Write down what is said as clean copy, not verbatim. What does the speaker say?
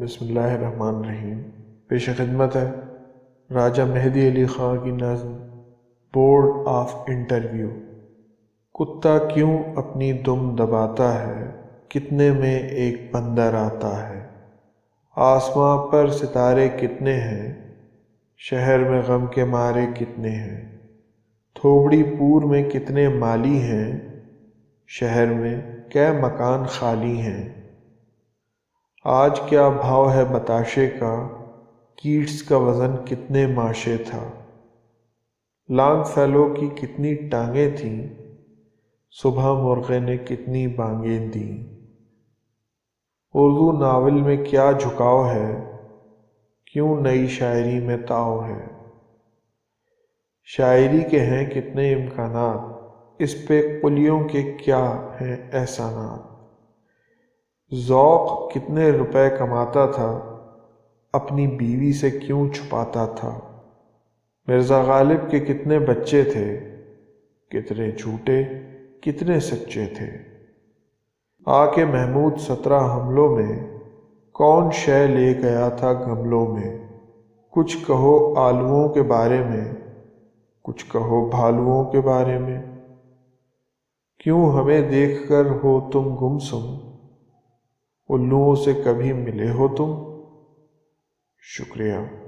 بسم اللہ الرحمن الرحیم۔ پیش خدمت ہے راجہ مہدی علی خان کی نظم بورڈ آف انٹرویو۔ کتا کیوں اپنی دم دباتا ہے، کتنے میں ایک بندر آتا ہے۔ آسماں پر ستارے کتنے ہیں، شہر میں غم کے مارے کتنے ہیں۔ تھوبڑی پور میں کتنے مالی ہیں، شہر میں کئے مکان خالی ہیں۔ آج کیا بھاؤ ہے بتاشے کا، کیٹس کا وزن کتنے ماشے تھا۔ لانگ فیلو کی کتنی ٹانگیں تھیں، صبح مرغے نے کتنی بانگیں دیں۔ اردو ناول میں کیا جھکاؤ ہے، کیوں نئی شاعری میں تاؤ ہے۔ شاعری کے ہیں کتنے امکانات، اس پہ قلیوں کے کیا ہیں احسانات۔ ذوق کتنے روپے کماتا تھا، اپنی بیوی سے کیوں چھپاتا تھا۔ مرزا غالب کے کتنے بچے تھے، کتنے جھوٹے کتنے سچے تھے۔ آ کے محمود 17 حملوں میں، کون شے لے گیا تھا گملوں میں۔ کچھ کہو آلوؤں کے بارے میں، کچھ کہو بھالوؤں کے بارے میں۔ کیوں ہمیں دیکھ کر ہو تم گمسم، الوؤں سے کبھی ملے ہو تم۔ شکریہ۔